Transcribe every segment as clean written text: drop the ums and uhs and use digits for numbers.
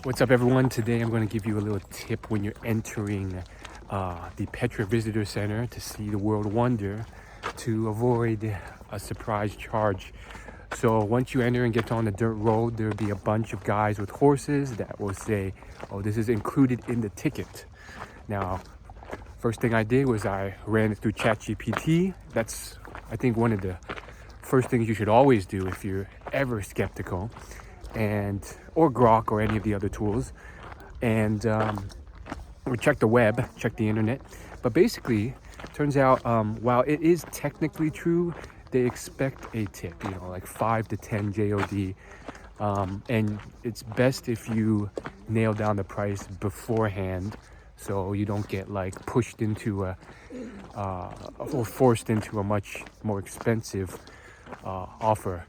What's up, everyone? Today I'm going to give you a little tip when you're entering the Petra Visitor Center to see the World Wonder to avoid a surprise charge. So once you enter and get on the dirt road, there'll be a bunch of guys with horses that will say, "Oh, this is included in the ticket." Now, first thing I did was I ran it through ChatGPT. That's, I think, one of the first things you should always do if you're ever skeptical, or Grok or any of the other tools, and or check the web, check the internet. But basically, turns out while it is technically true, they expect a tip, like 5 to 10 JOD, and it's best if you nail down the price beforehand, so you don't get pushed into or forced into a much more expensive offer.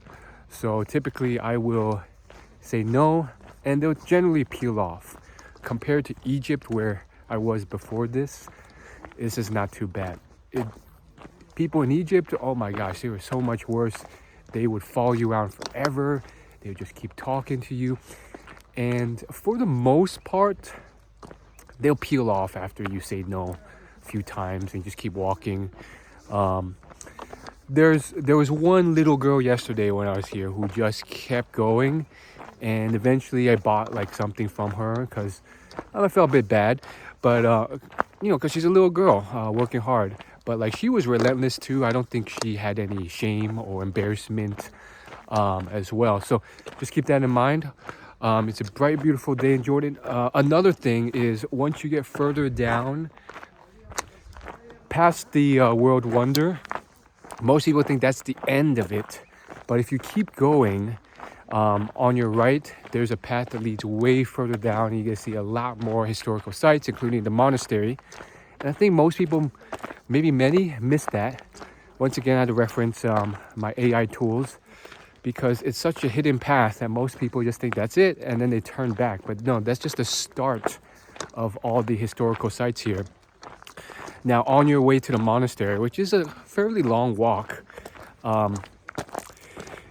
So typically I will say no, and they'll generally peel off. Compared to Egypt, where I was before this is not too bad. People in Egypt, oh my gosh, they were so much worse. They would follow you around forever. They would just keep talking to you, and for the most part they'll peel off after you say no a few times and just keep walking. There was one little girl yesterday when I was here who just kept going, and eventually I bought something from her because I felt a bit bad, but because she's a little girl working hard. But she was relentless too. I don't think she had any shame or embarrassment as well. So just keep that in mind. It's a bright, beautiful day in Jordan. Another thing is, once you get further down past the World Wonder, most people think that's the end of it. But if you keep going, on your right, there's a path that leads way further down. You can see a lot more historical sites, including the monastery. And I think most people, maybe many, miss that. Once again, I had to reference my AI tools, because it's such a hidden path that most people just think that's it, and then they turn back. But no, that's just the start of all the historical sites here. Now, on your way to the monastery, which is a fairly long walk,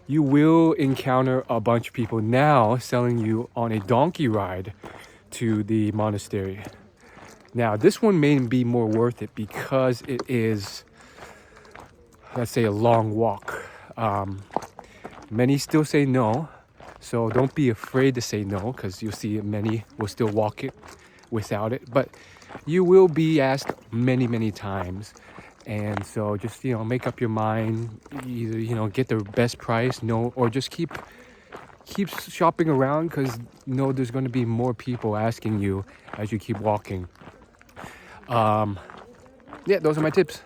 you will encounter a bunch of people now selling you on a donkey ride to the monastery. Now, this one may be more worth it because it is, let's say, a long walk. Many still say no, so don't be afraid to say no, because you'll see many will still walk it without it. But you will be asked many, many times. And so just, make up your mind, either, get the best price, no, or just keep shopping around, because there's going to be more people asking you as you keep walking. Yeah, those are my tips.